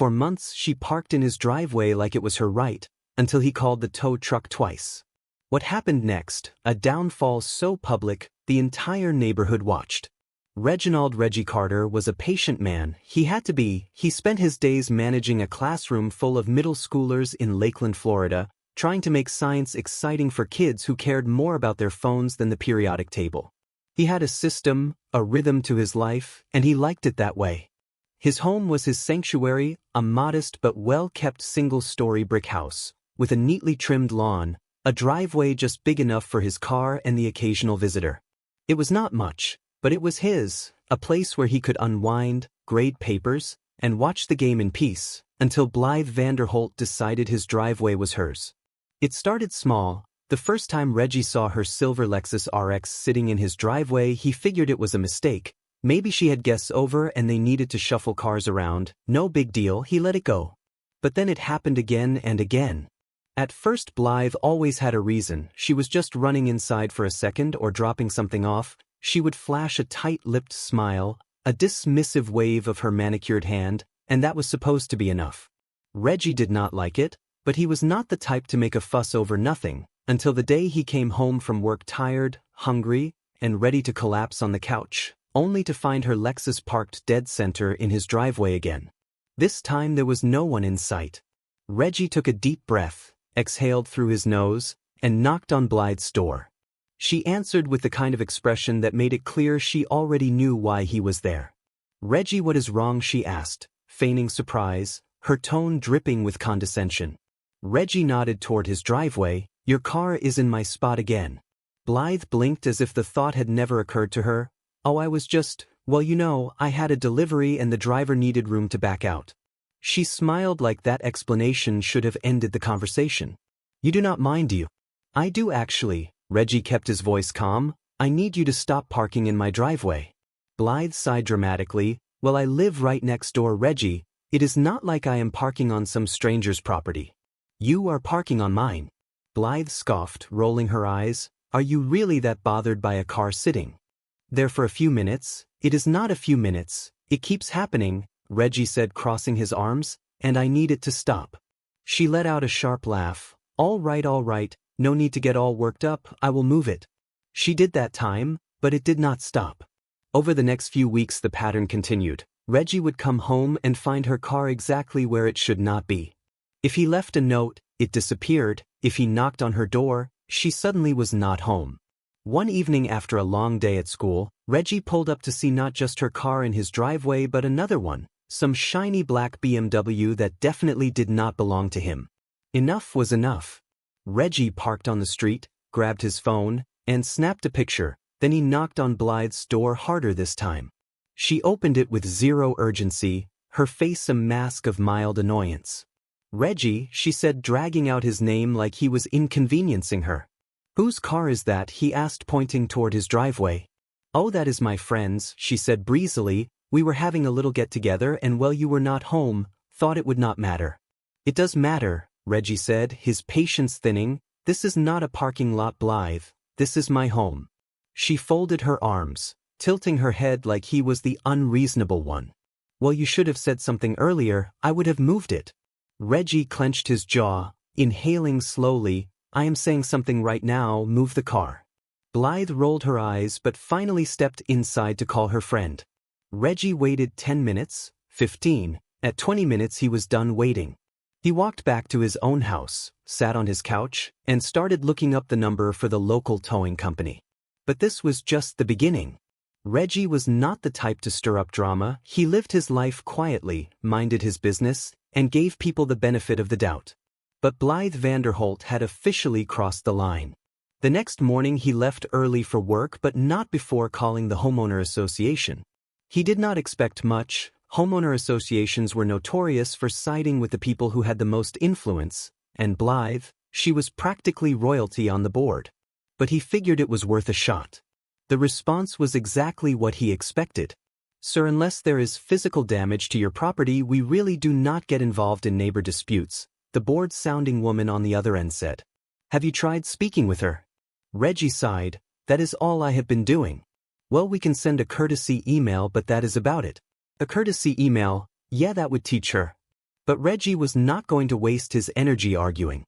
For months she parked in his driveway like it was her right, until he called the tow truck twice. What happened next? A downfall so public, the entire neighborhood watched. Reggie Carter was a patient man. He had to be. He spent his days managing a classroom full of middle schoolers in Lakeland, Florida, trying to make science exciting for kids who cared more about their phones than the periodic table. He had a system, a rhythm to his life, and he liked it that way. His home was his sanctuary, a modest but well-kept single-story brick house, with a neatly trimmed lawn, a driveway just big enough for his car and the occasional visitor. It was not much, but it was his, a place where he could unwind, grade papers, and watch the game in peace, until Blythe Vanderholt decided his driveway was hers. It started small. The first time Reggie saw her silver Lexus RX sitting in his driveway, he figured it was a mistake. Maybe she had guests over and they needed to shuffle cars around. No big deal, he let it go. But then it happened again and again. At first Blythe always had a reason. She was just running inside for a second or dropping something off. She would flash a tight-lipped smile, a dismissive wave of her manicured hand, and that was supposed to be enough. Reggie did not like it, but he was not the type to make a fuss over nothing, until the day he came home from work tired, hungry, and ready to collapse on the couch, only to find her Lexus parked dead center in his driveway again. This time there was no one in sight. Reggie took a deep breath, exhaled through his nose, and knocked on Blythe's door. She answered with the kind of expression that made it clear she already knew why he was there. "Reggie, what is wrong?" she asked, feigning surprise, her tone dripping with condescension. Reggie nodded toward his driveway. "Your car is in my spot again." Blythe blinked as if the thought had never occurred to her. "Oh, I was just, well, I had a delivery and the driver needed room to back out." She smiled like that explanation should have ended the conversation. "You do not mind, do you?" "I do actually." Reggie kept his voice calm. "I need you to stop parking in my driveway." Blythe sighed dramatically. "Well, I live right next door, Reggie. It is not like I am parking on some stranger's property. You are parking on mine." Blythe scoffed, rolling her eyes. "Are you really that bothered by a car sitting there for a few minutes?" "It is not a few minutes. It keeps happening," Reggie said, crossing his arms, "and I need it to stop." She let out a sharp laugh. All right. No need to get all worked up, I will move it." She did that time, but it did not stop. Over the next few weeks the pattern continued. Reggie would come home and find her car exactly where it should not be. If he left a note, it disappeared. If he knocked on her door, she suddenly was not home. One evening after a long day at school, Reggie pulled up to see not just her car in his driveway but another one, some shiny black BMW that definitely did not belong to him. Enough was enough. Reggie parked on the street, grabbed his phone, and snapped a picture. Then he knocked on Blythe's door harder this time. She opened it with zero urgency, her face a mask of mild annoyance. "Reggie," she said, dragging out his name like he was inconveniencing her. "Whose car is that?" he asked, pointing toward his driveway. "Oh, that is my friend's," she said breezily. "We were having a little get-together and while you were not home, thought it would not matter." "It does matter," Reggie said, his patience thinning. "This is not a parking lot, Blythe. This is my home." She folded her arms, tilting her head like he was the unreasonable one. "Well, you should have said something earlier. I would have moved it." Reggie clenched his jaw, inhaling slowly. "I am saying something right now. Move the car." Blythe rolled her eyes but finally stepped inside to call her friend. Reggie waited 10 minutes, 15. At 20 minutes he was done waiting. He walked back to his own house, sat on his couch, and started looking up the number for the local towing company. But this was just the beginning. Reggie was not the type to stir up drama. He lived his life quietly, minded his business, and gave people the benefit of the doubt. But Blythe Vanderholt had officially crossed the line. The next morning he left early for work but not before calling the homeowner association. He did not expect much. Homeowner associations were notorious for siding with the people who had the most influence, and Blythe, she was practically royalty on the board. But he figured it was worth a shot. The response was exactly what he expected. "Sir, unless there is physical damage to your property, we really do not get involved in neighbor disputes," the bored-sounding woman on the other end said. "Have you tried speaking with her?" Reggie sighed. "That is all I have been doing." "Well, we can send a courtesy email, but that is about it." "A courtesy email? Yeah, that would teach her." But Reggie was not going to waste his energy arguing.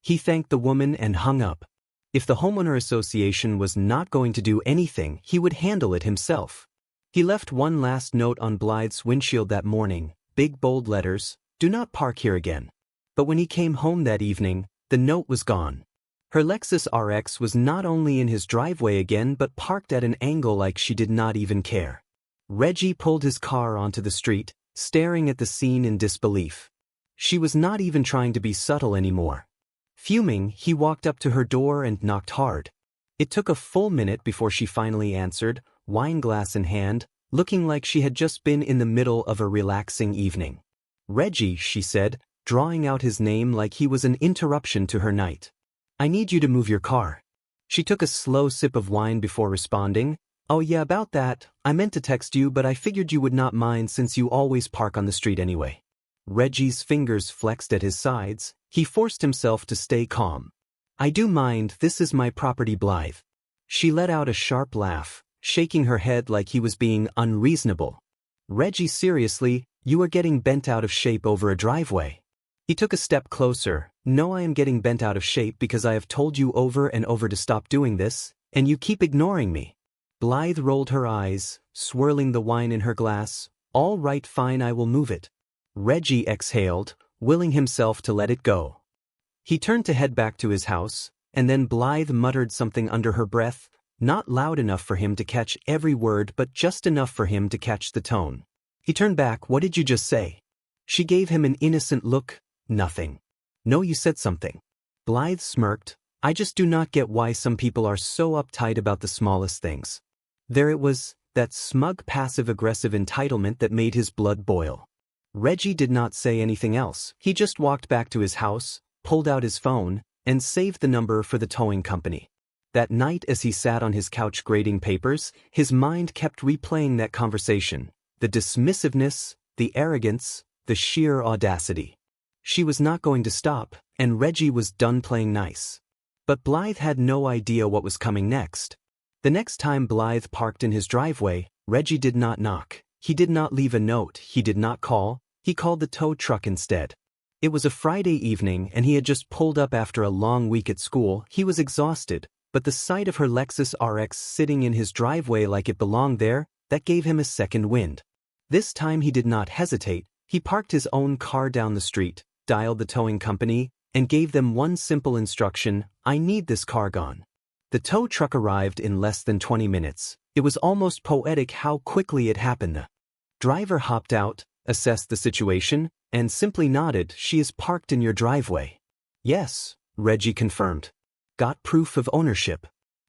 He thanked the woman and hung up. If the homeowner association was not going to do anything, he would handle it himself. He left one last note on Blythe's windshield that morning, big bold letters, "Do not park here again." But when he came home that evening, the note was gone. Her Lexus RX was not only in his driveway again but parked at an angle like she did not even care. Reggie pulled his car onto the street, staring at the scene in disbelief. She was not even trying to be subtle anymore. Fuming, he walked up to her door and knocked hard. It took a full minute before she finally answered, wine glass in hand, looking like she had just been in the middle of a relaxing evening. "Reggie," she said, drawing out his name like he was an interruption to her night. "I need you to move your car." She took a slow sip of wine before responding, "Oh yeah, about that, I meant to text you but I figured you would not mind since you always park on the street anyway." Reggie's fingers flexed at his sides. He forced himself to stay calm. "I do mind, this is my property, Blythe." She let out a sharp laugh, shaking her head like he was being unreasonable. "Reggie, seriously, you are getting bent out of shape over a driveway." He took a step closer. "No, I am getting bent out of shape because I have told you over and over to stop doing this, and you keep ignoring me." Blythe rolled her eyes, swirling the wine in her glass. "All right, fine, I will move it." Reggie exhaled, willing himself to let it go. He turned to head back to his house, and then Blythe muttered something under her breath, not loud enough for him to catch every word but just enough for him to catch the tone. He turned back. "What did you just say?" She gave him an innocent look. "Nothing." "No, you said something." Blythe smirked. "I just do not get why some people are so uptight about the smallest things." There it was, that smug passive-aggressive entitlement that made his blood boil. Reggie did not say anything else. He just walked back to his house, pulled out his phone, and saved the number for the towing company. That night as he sat on his couch grading papers, his mind kept replaying that conversation. The dismissiveness, the arrogance, the sheer audacity. She was not going to stop, and Reggie was done playing nice. But Blythe had no idea what was coming next. The next time Blythe parked in his driveway, Reggie did not knock. He did not leave a note. He did not call. He called the tow truck instead. It was a Friday evening and he had just pulled up after a long week at school. He was exhausted, but the sight of her Lexus RX sitting in his driveway like it belonged there, that gave him a second wind. This time he did not hesitate. He parked his own car down the street, dialed the towing company, and gave them one simple instruction: "I need this car gone." The tow truck arrived in less than 20 minutes. It was almost poetic how quickly it happened. The driver hopped out, assessed the situation, and simply nodded. "She is parked in your driveway." "Yes," Reggie confirmed. "Got proof of ownership?"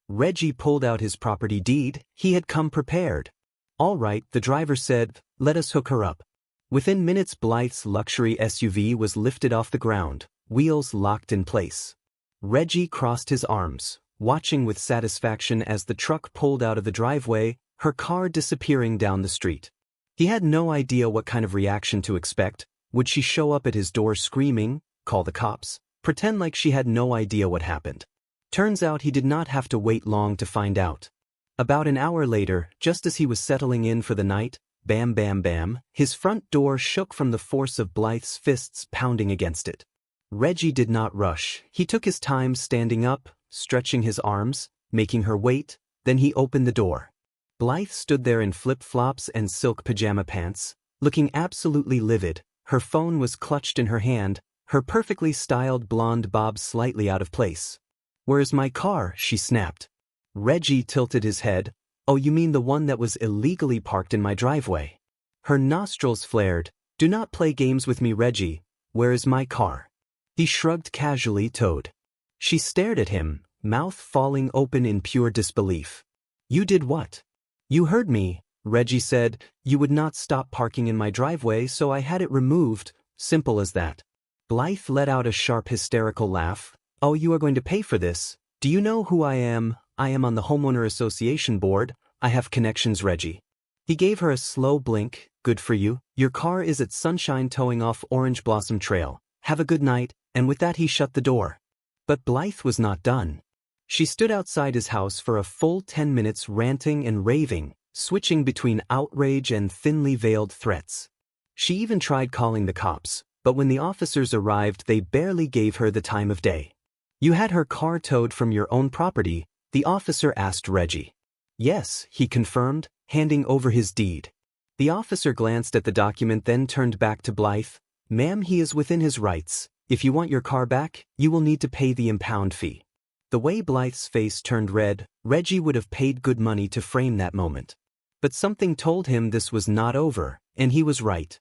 Reggie pulled out his property deed. He had come prepared. "All right," the driver said, "let us hook her up." Within minutes Blythe's luxury SUV was lifted off the ground, wheels locked in place. Reggie crossed his arms, watching with satisfaction as the truck pulled out of the driveway, her car disappearing down the street. He had no idea what kind of reaction to expect. Would she show up at his door screaming, call the cops, pretend like she had no idea what happened? Turns out he did not have to wait long to find out. About an hour later, just as he was settling in for the night, bam bam bam, his front door shook from the force of Blythe's fists pounding against it. Reggie did not rush. He took his time standing up, stretching his arms, making her wait, then he opened the door. Blythe stood there in flip-flops and silk pajama pants, looking absolutely livid. Her phone was clutched in her hand, her perfectly styled blonde bob slightly out of place. "Where's my car?" she snapped. Reggie tilted his head. "Oh, you mean the one that was illegally parked in my driveway?" Her nostrils flared. "Do not play games with me, Reggie. Where is my car?" He shrugged casually, towed. She stared at him, mouth falling open in pure disbelief. "You did what?" "You heard me," Reggie said. "You would not stop parking in my driveway, so I had it removed. Simple as that." Blythe let out a sharp hysterical laugh. "Oh, you are going to pay for this. Do you know who I am? I am on the homeowner association board. I have connections, Reggie." He gave her a slow blink. "Good for you. Your car is at Sunshine towing off Orange Blossom Trail. Have a good night," and with that he shut the door. But Blythe was not done. She stood outside his house for a full 10 minutes ranting and raving, switching between outrage and thinly veiled threats. She even tried calling the cops, but when the officers arrived they barely gave her the time of day. "You had her car towed from your own property?" the officer asked Reggie. "Yes," he confirmed, handing over his deed. The officer glanced at the document then turned back to Blythe. "Ma'am, he is within his rights. If you want your car back, you will need to pay the impound fee." The way Blythe's face turned red, Reggie would have paid good money to frame that moment. But something told him this was not over, and he was right.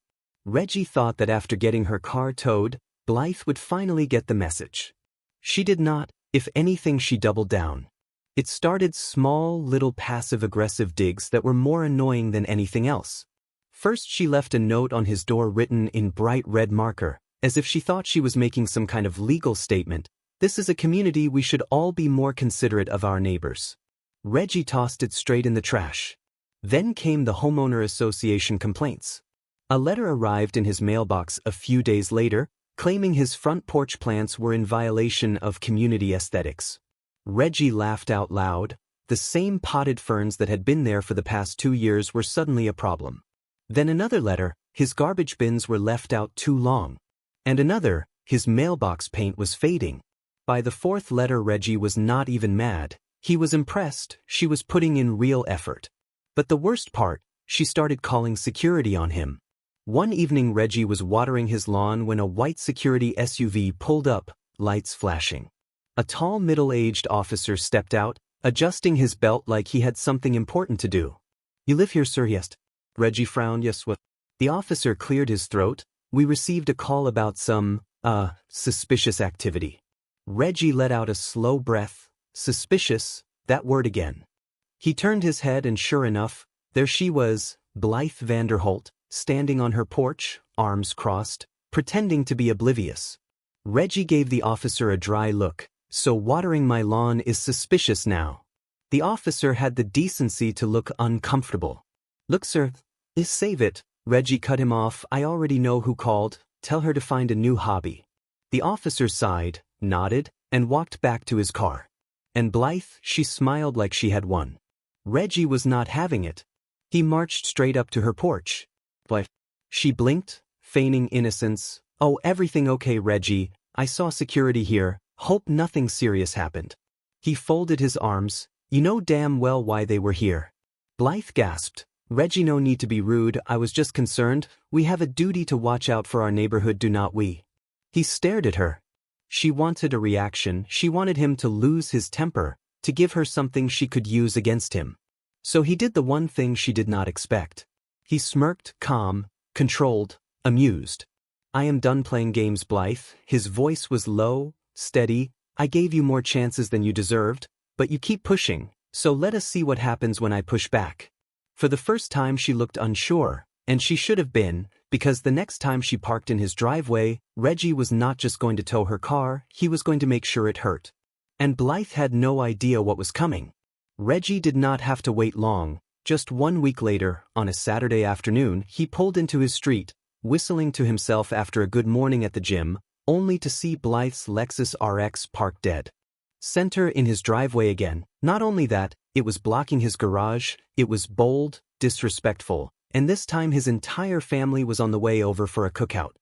Reggie thought that after getting her car towed, Blythe would finally get the message. She did not. If anything, she doubled down. It started small, little passive-aggressive digs that were more annoying than anything else. First, she left a note on his door written in bright red marker, as if she thought she was making some kind of legal statement. "This is a community, we should all be more considerate of our neighbors." Reggie tossed it straight in the trash. Then came the homeowner association complaints. A letter arrived in his mailbox a few days later, claiming his front porch plants were in violation of community aesthetics. Reggie laughed out loud. The same potted ferns that had been there for the past 2 years were suddenly a problem. Then another letter, his garbage bins were left out too long. And another, his mailbox paint was fading. By the fourth letter Reggie was not even mad. He was impressed. She was putting in real effort. But the worst part, she started calling security on him. One evening Reggie was watering his lawn when a white security SUV pulled up, lights flashing. A tall middle-aged officer stepped out, adjusting his belt like he had something important to do. "You live here, sir?" Yes. Reggie frowned. "Yes, what?" The officer cleared his throat. "We received a call about some, suspicious activity." Reggie let out a slow breath. Suspicious, that word again. He turned his head and sure enough, there she was, Blythe Vanderholt, standing on her porch, arms crossed, pretending to be oblivious. Reggie gave the officer a dry look. "So watering my lawn is suspicious now." The officer had the decency to look uncomfortable. "Look, sir, save it." Reggie cut him off. "I already know who called. Tell her to find a new hobby." The officer sighed, nodded, and walked back to his car. And Blythe, she smiled like she had won. Reggie was not having it. He marched straight up to her porch. "Blythe." She blinked, feigning innocence. "Oh, everything okay, Reggie. I saw security here. Hope nothing serious happened." He folded his arms. "You know damn well why they were here." Blythe gasped. "Reggie, no need to be rude. I was just concerned. We have a duty to watch out for our neighborhood, do not we?" He stared at her. She wanted a reaction. She wanted him to lose his temper, to give her something she could use against him. So he did the one thing she did not expect. He smirked, calm, controlled, amused. "I am done playing games, Blythe." His voice was low, steady. "I gave you more chances than you deserved, but you keep pushing, so let us see what happens when I push back." For the first time she looked unsure, and she should have been, because the next time she parked in his driveway, Reggie was not just going to tow her car, he was going to make sure it hurt. And Blythe had no idea what was coming. Reggie did not have to wait long. Just 1 week later, on a Saturday afternoon, he pulled into his street, whistling to himself after a good morning at the gym, only to see Blythe's Lexus RX parked dead center in his driveway again. Not only that, it was blocking his garage, it was bold, disrespectful, and this time his entire family was on the way over for a cookout.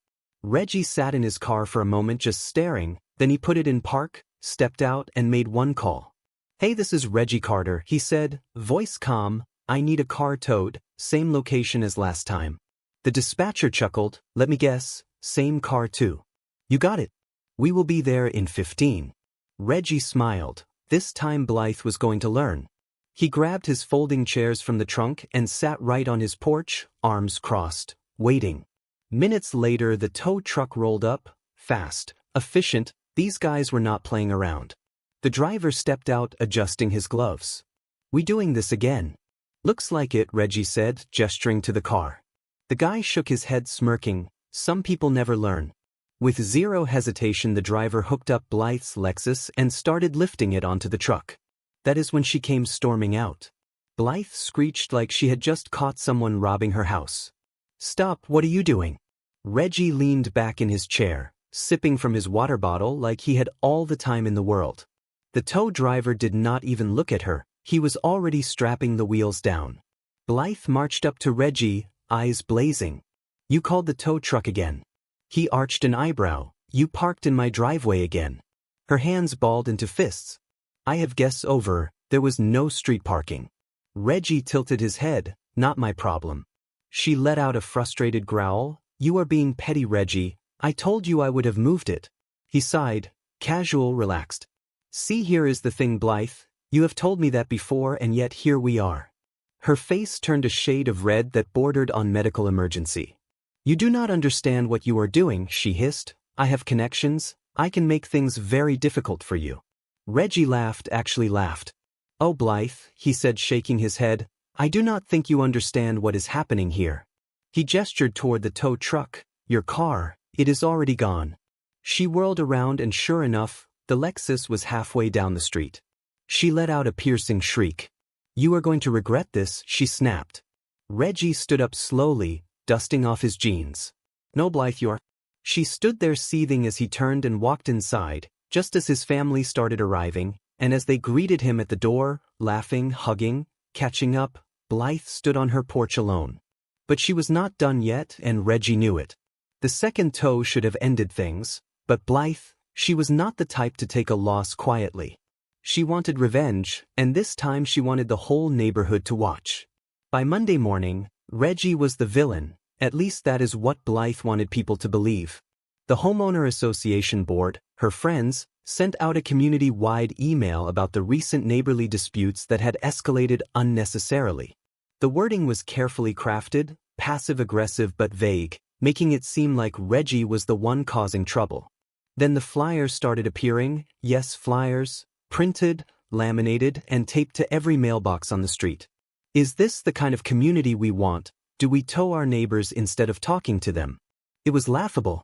Reggie sat in his car for a moment just staring, then he put it in park, stepped out and made one call. "Hey, this is Reggie Carter," he said, voice calm. "I need a car towed, same location as last time." The dispatcher chuckled. "Let me guess, same car too." "You got it. We will be there in 15. Reggie smiled. This time Blythe was going to learn. He grabbed his folding chairs from the trunk and sat right on his porch, arms crossed, waiting. Minutes later the tow truck rolled up, fast, efficient. These guys were not playing around. The driver stepped out, adjusting his gloves. "We doing this again?" "Looks like it," Reggie said, gesturing to the car. The guy shook his head, smirking. "Some people never learn." With zero hesitation the driver hooked up Blythe's Lexus and started lifting it onto the truck. That is when she came storming out. Blythe screeched like she had just caught someone robbing her house. "Stop, what are you doing?" Reggie leaned back in his chair, sipping from his water bottle like he had all the time in the world. The tow driver did not even look at her, he was already strapping the wheels down. Blythe marched up to Reggie, eyes blazing. "You called the tow truck again?" He arched an eyebrow. You parked in my driveway again. Her hands balled into fists. I have guests over, there was no street parking. Reggie tilted his head. Not my problem. She let out a frustrated growl. You are being petty, Reggie. I told you I would have moved it. He sighed, casual, relaxed. See, here is the thing, Blythe. You have told me that before, and yet here we are. Her face turned a shade of red that bordered on medical emergency. You do not understand what you are doing, she hissed. I have connections. I can make things very difficult for you. Reggie laughed, actually laughed. Oh, Blythe, he said, shaking his head. I do not think you understand what is happening here. He gestured toward the tow truck. Your car, it is already gone. She whirled around and sure enough, the Lexus was halfway down the street. She let out a piercing shriek. You are going to regret this, she snapped. Reggie stood up slowly, dusting off his jeans. No, Blythe, you're... She stood there seething as he turned and walked inside, just as his family started arriving, and as they greeted him at the door, laughing, hugging, catching up, Blythe stood on her porch alone. But she was not done yet, and Reggie knew it. The second tow should have ended things, but Blythe, she was not the type to take a loss quietly. She wanted revenge, and this time she wanted the whole neighborhood to watch. By Monday morning, Reggie was the villain, at least that is what Blythe wanted people to believe. The homeowner association board, her friends, sent out a community-wide email about the recent neighborly disputes that had escalated unnecessarily. The wording was carefully crafted, passive-aggressive but vague, making it seem like Reggie was the one causing trouble. Then the flyers started appearing, yes, flyers, printed, laminated, and taped to every mailbox on the street. Is this the kind of community we want? Do we tow our neighbors instead of talking to them? It was laughable.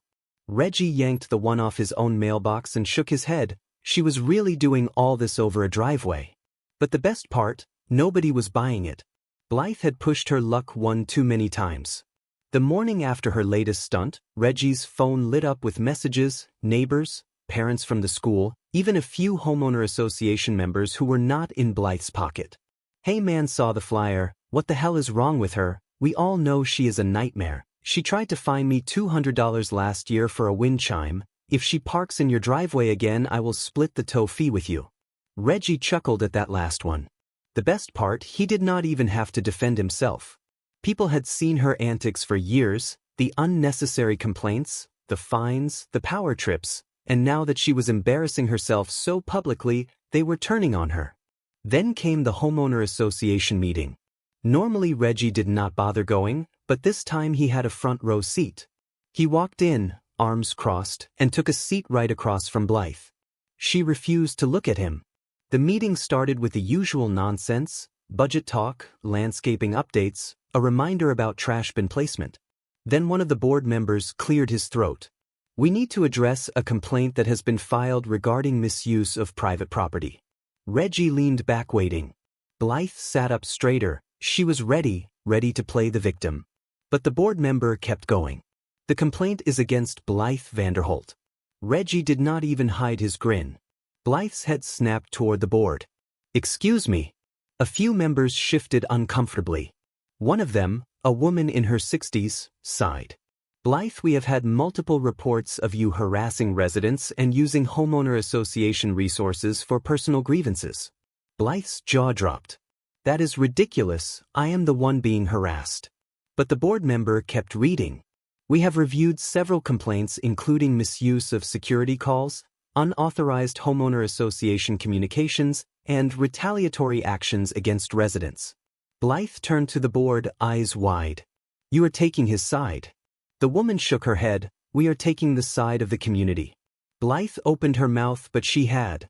Reggie yanked the one off his own mailbox and shook his head. She was really doing all this over a driveway. But the best part, nobody was buying it. Blythe had pushed her luck one too many times. The morning after her latest stunt, Reggie's phone lit up with messages, neighbors, parents from the school, even a few homeowner association members who were not in Blythe's pocket. Hey man, saw the flyer, what the hell is wrong with her? We all know she is a nightmare. She tried to fine me $200 last year for a wind chime. If she parks in your driveway again, I will split the tow fee with you. Reggie chuckled at that last one. The best part, he did not even have to defend himself. People had seen her antics for years, the unnecessary complaints, the fines, the power trips, and now that she was embarrassing herself so publicly, they were turning on her. Then came the homeowner association meeting. Normally Reggie did not bother going, but this time he had a front row seat. He walked in, arms crossed, and took a seat right across from Blythe. She refused to look at him. The meeting started with the usual nonsense, budget talk, landscaping updates, a reminder about trash bin placement. Then one of the board members cleared his throat. We need to address a complaint that has been filed regarding misuse of private property. Reggie leaned back waiting. Blythe sat up straighter. She was ready to play the victim. But the board member kept going. The complaint is against Blythe Vanderholt. Reggie did not even hide his grin. Blythe's head snapped toward the board. Excuse me. A few members shifted uncomfortably. One of them, a woman in her 60s, sighed. Blythe, we have had multiple reports of you harassing residents and using homeowner association resources for personal grievances. Blythe's jaw dropped. That is ridiculous, I am the one being harassed. But the board member kept reading. We have reviewed several complaints including misuse of security calls, unauthorized homeowner association communications, and retaliatory actions against residents. Blythe turned to the board, eyes wide. You are taking his side. The woman shook her head. We are taking the side of the community. Blythe opened her mouth, but she had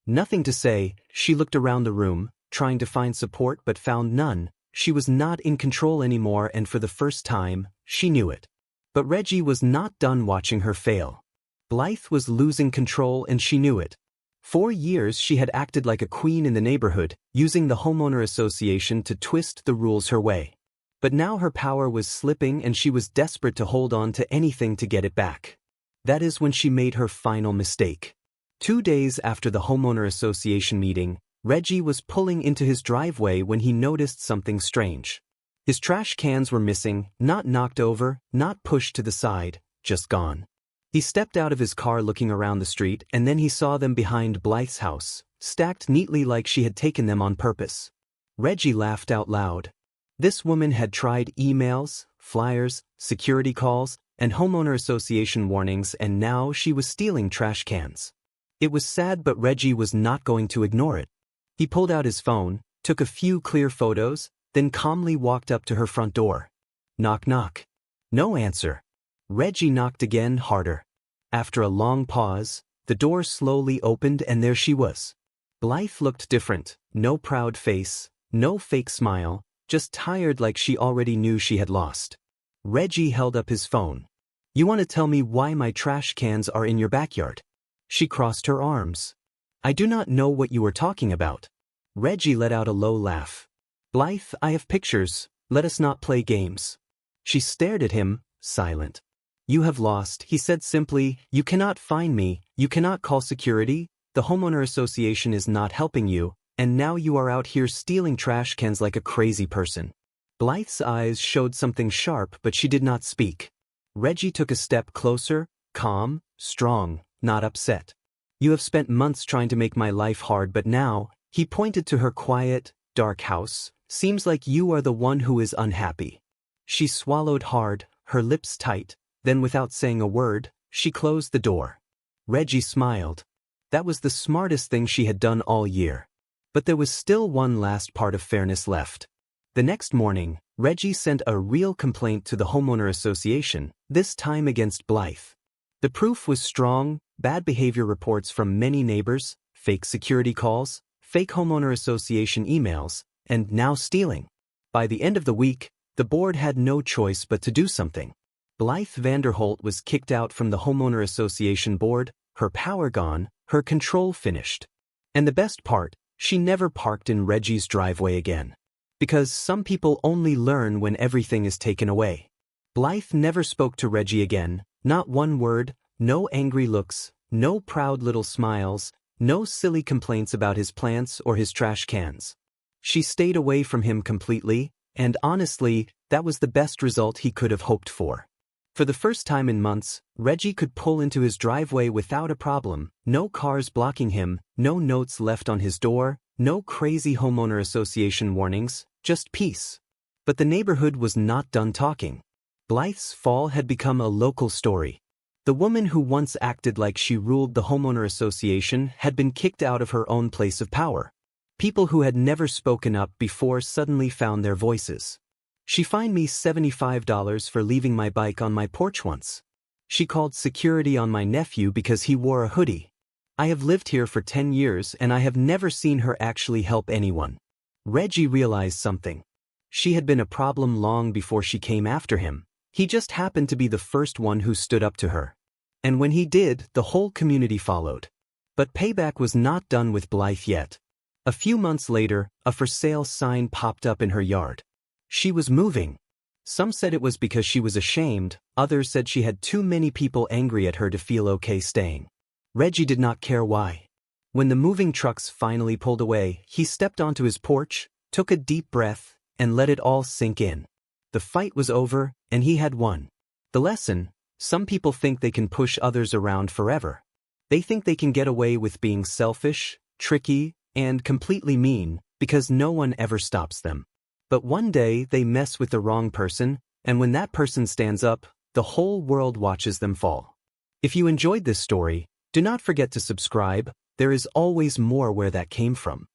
nothing to say. She looked around the room, trying to find support but found none. She was not in control anymore, and for the first time, she knew it. But Reggie was not done watching her fail. Blythe was losing control and she knew it. For years she had acted like a queen in the neighborhood, using the homeowner association to twist the rules her way. But now her power was slipping and she was desperate to hold on to anything to get it back. That is when she made her final mistake. 2 days after the homeowner association meeting, Reggie was pulling into his driveway when he noticed something strange. His trash cans were missing, not knocked over, not pushed to the side, just gone. He stepped out of his car looking around the street, and then he saw them behind Blythe's house, stacked neatly like she had taken them on purpose. Reggie laughed out loud. This woman had tried emails, flyers, security calls, and homeowner association warnings, and now she was stealing trash cans. It was sad, but Reggie was not going to ignore it. He pulled out his phone, took a few clear photos, then calmly walked up to her front door. Knock knock. No answer. Reggie knocked again, harder. After a long pause, the door slowly opened and there she was. Blythe looked different, no proud face, no fake smile, just tired like she already knew she had lost. Reggie held up his phone. You want to tell me why my trash cans are in your backyard? She crossed her arms. I do not know what you are talking about. Reggie let out a low laugh. Blythe, I have pictures, let us not play games. She stared at him, silent. You have lost, he said simply. You cannot find me, you cannot call security, the homeowner association is not helping you, and now you are out here stealing trash cans like a crazy person. Blythe's eyes showed something sharp, but she did not speak. Reggie took a step closer, calm, strong, not upset. You have spent months trying to make my life hard, but now, he pointed to her quiet, dark house, seems like you are the one who is unhappy. She swallowed hard, her lips tight, then without saying a word, she closed the door. Reggie smiled. That was the smartest thing she had done all year. But there was still one last part of fairness left. The next morning, Reggie sent a real complaint to the homeowner association, this time against Blythe. The proof was strong, bad behavior reports from many neighbors, fake security calls, fake homeowner association emails, and now stealing. By the end of the week, the board had no choice but to do something. Blythe Vanderholt was kicked out from the homeowner association board, her power gone, her control finished. And the best part, she never parked in Reggie's driveway again. Because some people only learn when everything is taken away. Blythe never spoke to Reggie again, not one word, no angry looks, no proud little smiles, no silly complaints about his plants or his trash cans. She stayed away from him completely, and honestly, that was the best result he could have hoped for. For the first time in months, Reggie could pull into his driveway without a problem, no cars blocking him, no notes left on his door, no crazy homeowner association warnings, just peace. But the neighborhood was not done talking. Blythe's fall had become a local story. The woman who once acted like she ruled the homeowner association had been kicked out of her own place of power. People who had never spoken up before suddenly found their voices. She fined me $75 for leaving my bike on my porch once. She called security on my nephew because he wore a hoodie. I have lived here for 10 years and I have never seen her actually help anyone. Reggie realized something. She had been a problem long before she came after him. He just happened to be the first one who stood up to her. And when he did, the whole community followed. But payback was not done with Blythe yet. A few months later, a for sale sign popped up in her yard. She was moving. Some said it was because she was ashamed, others said she had too many people angry at her to feel okay staying. Reggie did not care why. When the moving trucks finally pulled away, he stepped onto his porch, took a deep breath, and let it all sink in. The fight was over, and he had won. The lesson: some people think they can push others around forever. They think they can get away with being selfish, tricky, and completely mean, because no one ever stops them. But one day they mess with the wrong person, and when that person stands up, the whole world watches them fall. If you enjoyed this story, do not forget to subscribe. There is always more where that came from.